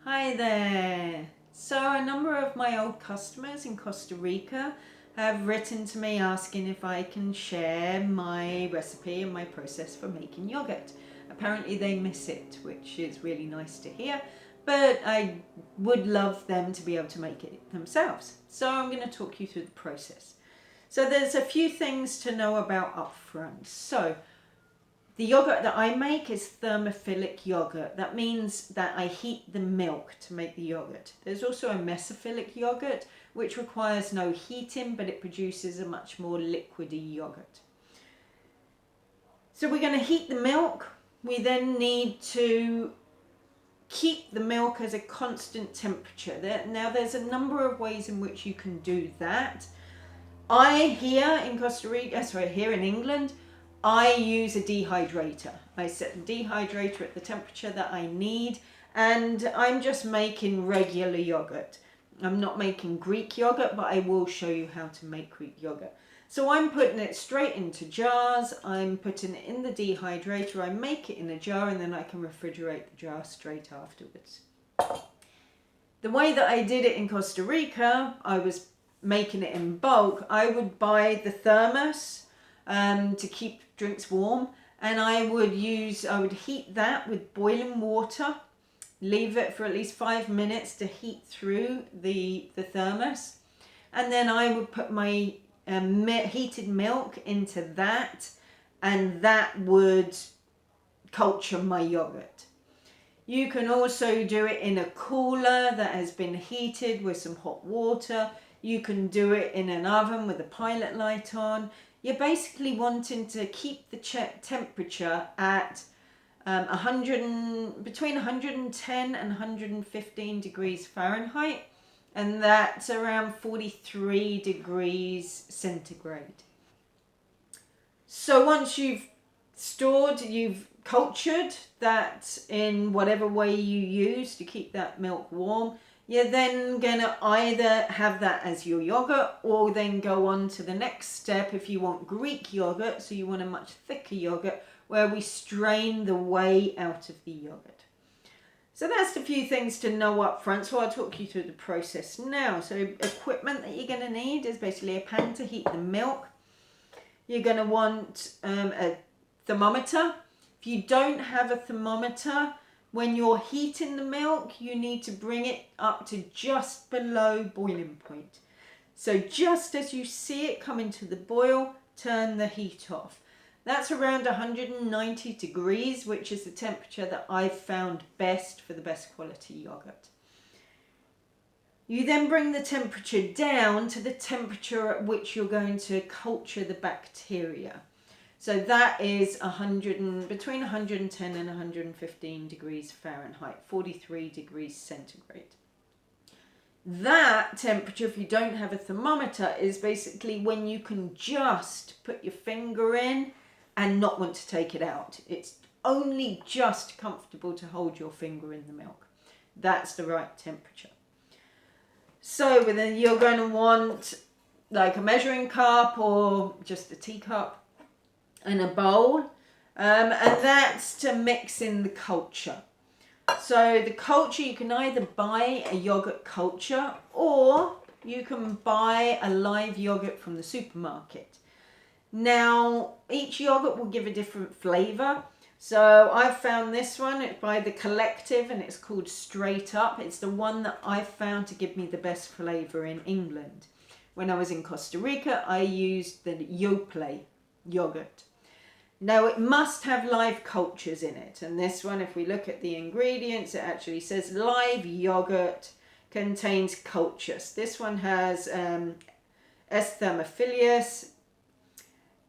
Hi there. So a number of my old customers in Costa Rica have written to me asking if I can share my recipe and my process for making yogurt. Apparently they miss it, which is really nice to hear, but I would love them to be able to make it themselves. So I'm going to talk you through the process. So there's a few things to know about up front. So the yogurt that I make is thermophilic yogurt. That means that I heat the milk to make the yogurt. There's also a mesophilic yogurt, which requires no heating, but it produces a much more liquidy yogurt. So we're going to heat the milk. We then need to keep the milk as a constant temperature. Now there's a number of ways in which you can do that. Here in England, I use a dehydrator. I set the dehydrator at the temperature that I need, and I'm just making regular yogurt. I'm not making Greek yogurt, but I will show you how to make Greek yogurt. So I'm putting it straight into jars. I'm putting it in the dehydrator. I make it in a jar, and then I can refrigerate the jar straight afterwards. The way that I did it in Costa Rica, I was making it in bulk. I would buy the thermos to keep drinks warm, and I would heat that with boiling water, leave it for at least 5 minutes to heat through the thermos, and then I would put my heated milk into that, and that would culture my yogurt. You can also do it in a cooler that has been heated with some hot water. You can do it in an oven with a pilot light on. You're basically wanting to keep the temperature at between 110 and 115 degrees Fahrenheit, and that's around 43 degrees centigrade. So once you've cultured that in whatever way you use to keep that milk warm, you're then going to either have that as your yogurt or then go on to the next step if you want Greek yogurt, so you want a much thicker yogurt, where we strain the whey out of the yogurt. So that's a few things to know up front, so I'll talk you through the process now. So equipment that you're going to need is basically a pan to heat the milk. You're going to want a thermometer. If you don't have a thermometer, when you're heating the milk, you need to bring it up to just below boiling point. So just as you see it coming to the boil, turn the heat off. That's around 190 degrees, which is the temperature that I've found best for the best quality yogurt. You then bring the temperature down to the temperature at which you're going to culture the bacteria. So that is between 110 and 115 degrees Fahrenheit, 43 degrees centigrade. That temperature, if you don't have a thermometer, is basically when you can just put your finger in and not want to take it out. It's only just comfortable to hold your finger in the milk. That's the right temperature. So then you're going to want like a measuring cup or just a teacup and a bowl, and that's to mix in the culture. So the culture, you can either buy a yogurt culture or you can buy a live yogurt from the supermarket. Now each yogurt will give a different flavour. So I've found this one, it's by The Collective, and it's called Straight Up. It's the one that I've found to give me the best flavour in England. When I was in Costa Rica, I used the Yoplait yogurt. Now it must have live cultures in it, and this one, if we look at the ingredients, it actually says live yogurt contains cultures. This one has S. thermophilus,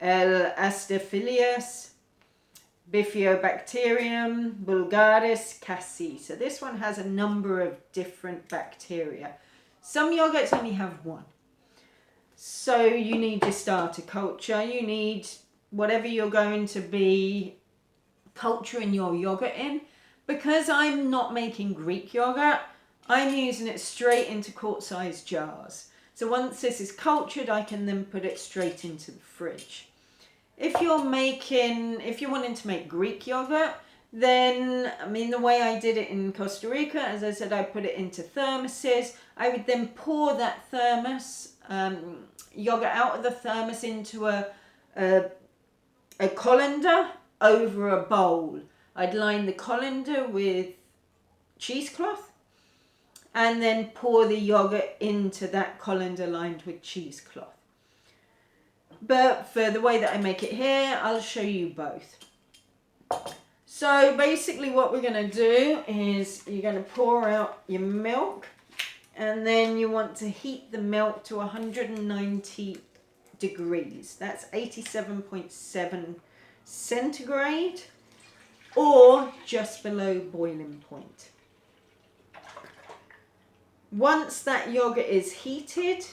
L. astaphilus, Bifidobacterium, Bulgaris, Cassis. So this one has a number of different bacteria. Some yogurts only have one. So you need your starter culture, you need whatever you're going to be culturing your yogurt in. Because I'm not making Greek yogurt, I'm using it straight into quart-sized jars. So once this is cultured, I can then put it straight into the fridge. If you're wanting to make Greek yogurt, then, I mean, the way I did it in Costa Rica, as I said, I put it into thermoses. I would then pour that thermos, yogurt out of the thermos into a colander over a bowl. I'd line the colander with cheesecloth and then pour the yogurt into that colander lined with cheesecloth. But for the way that I make it here, I'll show you both. So basically what we're going to do is you're going to pour out your milk, and then you want to heat the milk to 190 degrees. That's 87.7 centigrade, or just below boiling point. Once that yogurt is heated,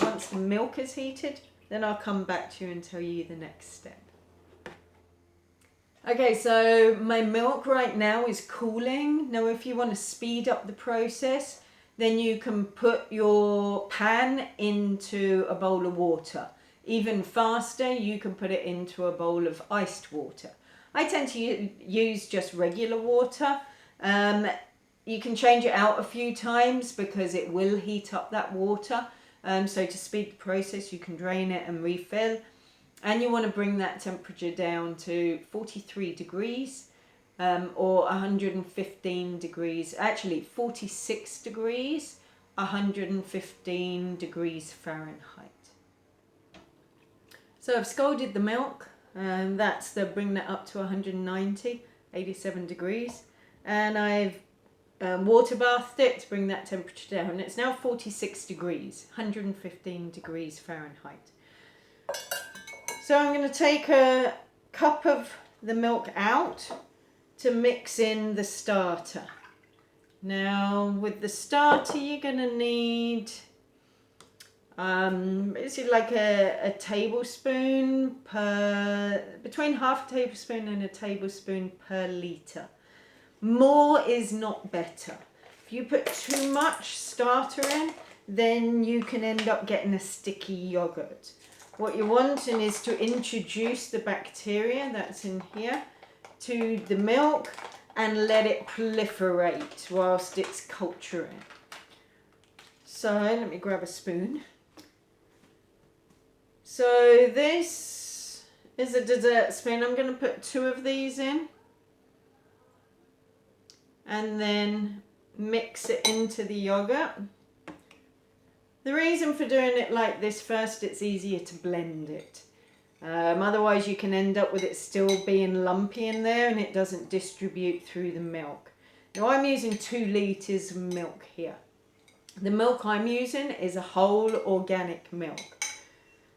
once the milk is heated, then I'll come back to you and tell you the next step. Okay, so my milk right now is cooling. Now, if you want to speed up the process, then you can put your pan into a bowl of water. Even faster, you can put it into a bowl of iced water. I tend to use just regular water. You can change it out a few times because it will heat up that water. So to speed the process, you can drain it and refill. And you want to bring that temperature down to 43 degrees or 115 degrees, actually 46 degrees, 115 degrees Fahrenheit. So I've scalded the milk, and that's the bring that up to 190, 87 degrees. And I've water bathed it to bring that temperature down. It's now 46 degrees, 115 degrees Fahrenheit. So I'm going to take a cup of the milk out to mix in the starter. Now with the starter you're going to need like a tablespoon between half a tablespoon and a tablespoon per litre. More is not better. If you put too much starter in, then you can end up getting a sticky yogurt. What you're wanting is to introduce the bacteria that's in here to the milk and let it proliferate whilst it's culturing. So let me grab a spoon. So this is a dessert spoon. I'm going to put 2 of these in and then mix it into the yogurt. The reason for doing it like this, first, it's easier to blend it. Otherwise you can end up with it still being lumpy in there and it doesn't distribute through the milk. Now I'm using 2 litres of milk here. The milk I'm using is a whole organic milk.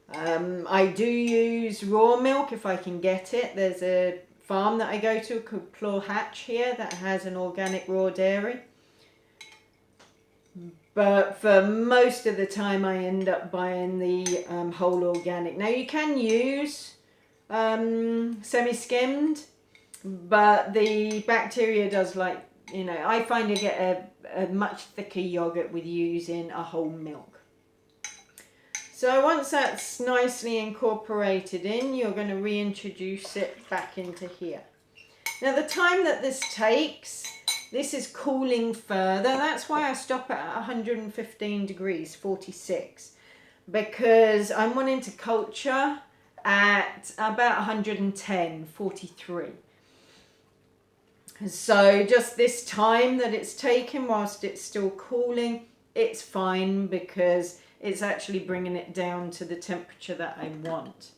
I do use raw milk if I can get it. There's a farm that I go to called Claw Hatch here that has an organic raw dairy. But for most of the time I end up buying the whole organic. Now you can use semi-skimmed, but the bacteria does like, I find you get a much thicker yogurt with using a whole milk. So once that's nicely incorporated in, you're going to reintroduce it back into here. Now the time that this takes, this is cooling further. That's why I stop at 115 degrees, 46, because I'm wanting to culture at about 110, 43. So just this time that it's taken whilst it's still cooling, it's fine because it's actually bringing it down to the temperature that I want.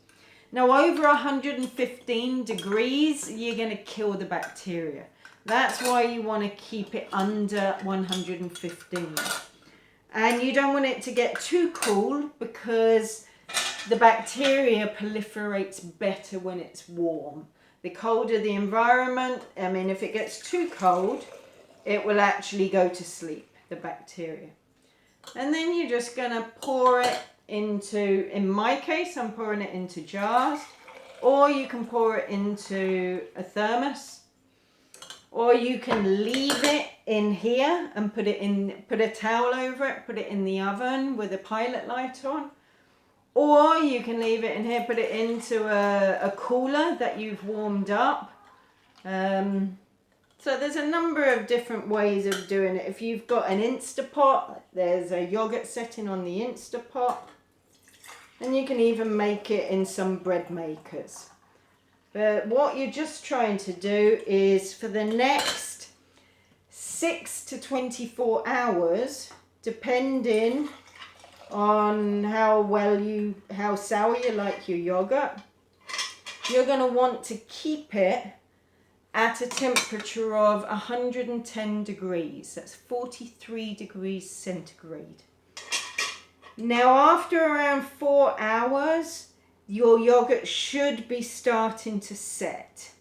Now over 115 degrees, you're going to kill the bacteria. That's why you want to keep it under 115. And you don't want it to get too cool because the bacteria proliferates better when it's warm. The colder the environment, if it gets too cold, it will actually go to sleep, the bacteria. And then you're just going to pour it into, in my case, I'm pouring it into jars, or you can pour it into a thermos, or you can leave it in here and put a towel over it, put it in the oven with a pilot light on, or you can leave it in here, put it into a cooler that you've warmed up, So there's a number of different ways of doing it. If you've got an Instapot, there's a yogurt setting on the Instapot. And you can even make it in some bread makers. But what you're just trying to do is for the next 6 to 24 hours, depending on how sour you like your yogurt, you're going to want to keep it at a temperature of 110 degrees. That's 43 degrees centigrade. Now, after around 4 hours, your yogurt should be starting to set.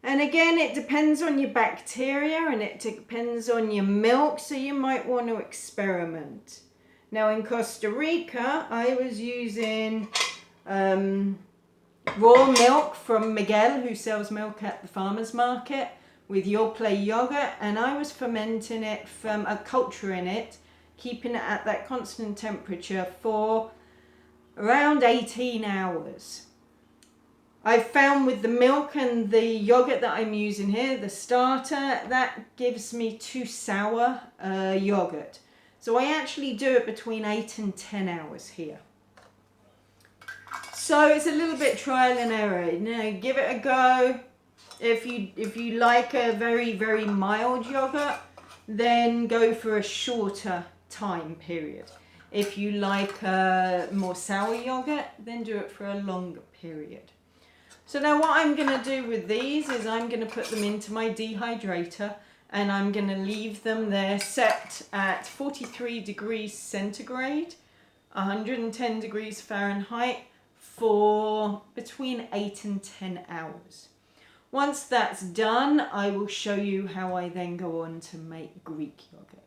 And again, it depends on your bacteria and it depends on your milk, so you might want to experiment. Now, in Costa Rica, I was using raw milk from Miguel, who sells milk at the farmer's market, with Your Play yogurt, and I was fermenting it from culturing it, keeping it at that constant temperature for around 18 hours. I've found with the milk and the yogurt that I'm using here, the starter, that gives me too sour yogurt. So I actually do it between 8 and 10 hours here. So it's a little bit trial and error. You know, give it a go. If you like a very, very mild yogurt, then go for a shorter time period. If you like a more sour yogurt, then do it for a longer period. So now what I'm going to do with these is I'm going to put them into my dehydrator and I'm going to leave them there set at 43 degrees centigrade, 110 degrees Fahrenheit for between 8 and 10 hours. Once that's done, I will show you how I then go on to make Greek yogurt.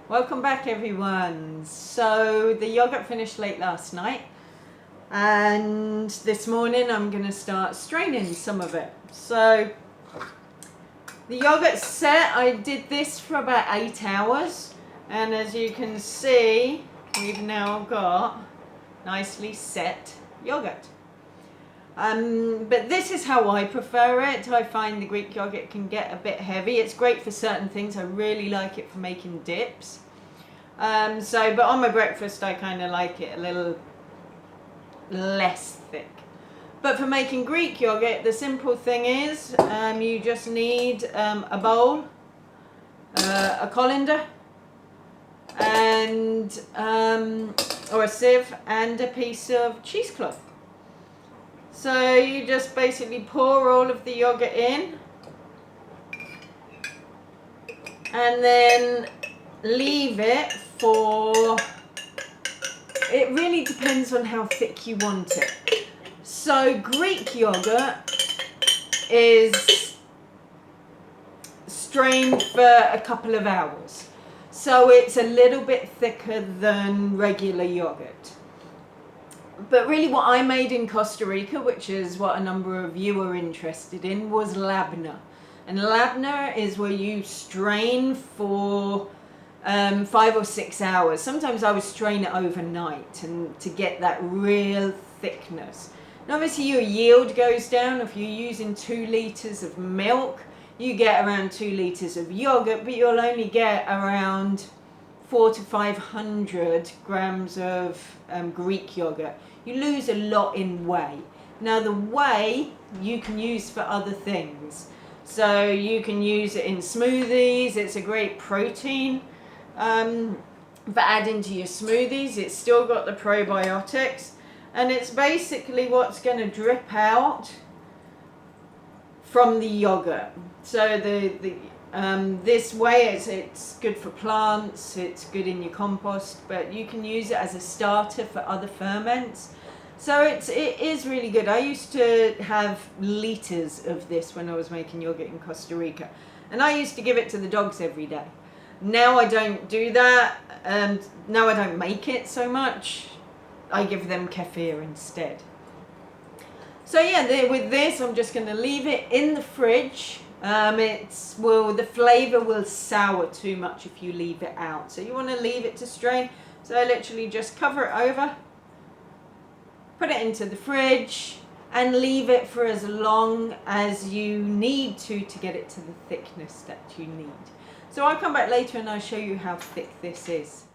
Welcome back, everyone. So the yogurt finished late last night and this morning I'm going to start straining some of it. So the yogurt's set. I did this for about 8 hours and as you can see, we've now got nicely set yogurt. But this is how I prefer it. I find the Greek yogurt can get a bit heavy. It's great for certain things. I really like it for making dips. But on my breakfast I kind of like it a little less thick. But for making Greek yogurt, the simple thing is you just need a bowl, a colander, and or a sieve and a piece of cheesecloth. So you just basically pour all of the yogurt in and then leave it for, it really depends on how thick you want it. So Greek yogurt is strained for a couple of hours. So it's a little bit thicker than regular yogurt. But really what I made in Costa Rica, which is what a number of you are interested in, was Labneh. And Labneh is where you strain for 5 or 6 hours. Sometimes I would strain it overnight and to get that real thickness. And obviously your yield goes down. If you're using 2 litres of milk, you get around 2 litres of yogurt, but you'll only get around 400 to 500 grams of Greek yogurt. You lose a lot in whey. Now the whey you can use for other things. So you can use it in smoothies. It's a great protein for adding to your smoothies. It's still got the probiotics. And it's basically what's going to drip out from the yogurt. So this way it's good for plants, it's good in your compost, but you can use it as a starter for other ferments. So it is really good. I used to have litres of this when I was making yogurt in Costa Rica, and I used to give it to the dogs every day. Now I don't do that, and now I don't make it so much. I give them kefir instead. So yeah, with this I'm just going to leave it in the fridge. The flavour will sour too much if you leave it out. So you want to leave it to strain. So I literally just cover it over, put it into the fridge, and leave it for as long as you need to get it to the thickness that you need. So I'll come back later and I'll show you how thick this is.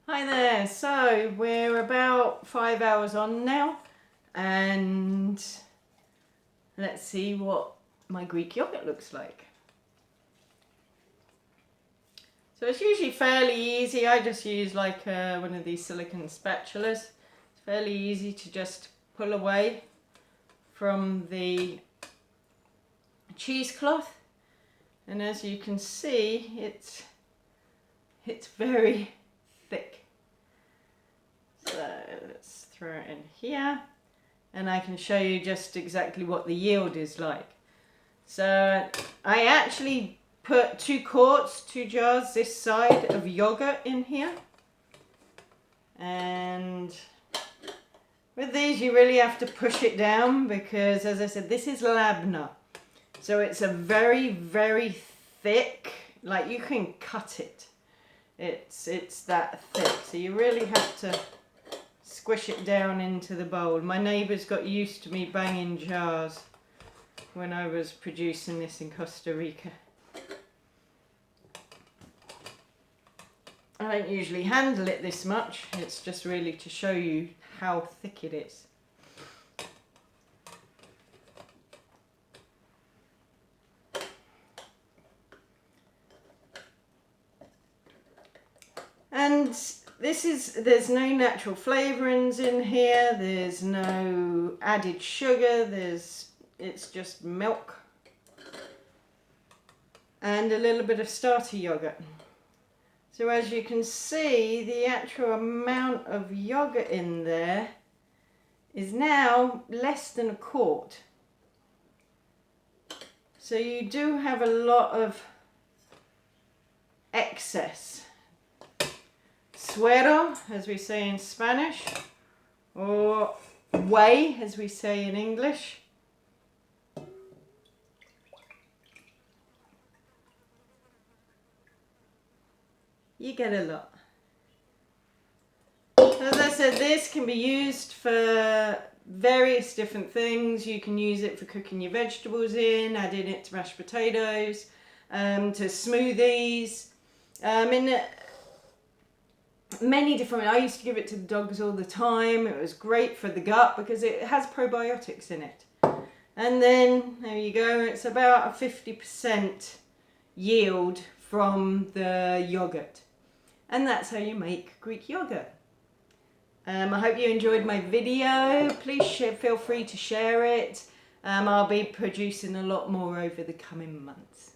Hi there, so we're about 5 hours on now, and let's see what my Greek yogurt looks like. So it's usually fairly easy. I just use like one of these silicone spatulas. It's fairly easy to just pull away from the cheesecloth, and as you can see, it's very thick. So let's throw it in here, and I can show you just exactly what the yield is like. So I actually put 2 jars this side of yogurt in here, and with these you really have to push it down because, as I said, this is Labneh, so it's a very, very thick, like you can cut it. It's that thick, so you really have to squish it down into the bowl. My neighbours got used to me banging jars when I was producing this in Costa Rica. I don't usually handle it this much, it's just really to show you how thick it is. And there's no natural flavourings in here, there's no added sugar, it's just milk and a little bit of starter yogurt. So as you can see, the actual amount of yogurt in there is now less than a quart. So you do have a lot of excess. Suero, as we say in Spanish, or whey, as we say in English. You get a lot. As I said, this can be used for various different things. You can use it for cooking your vegetables in, adding it to mashed potatoes, to smoothies, in many different ways. I used to give it to the dogs all the time. It was great for the gut because it has probiotics in it. And then, there you go, it's about a 50% yield from the yogurt. And that's how you make Greek yogurt. I hope you enjoyed my video. Please feel free to share it. I'll be producing a lot more over the coming months.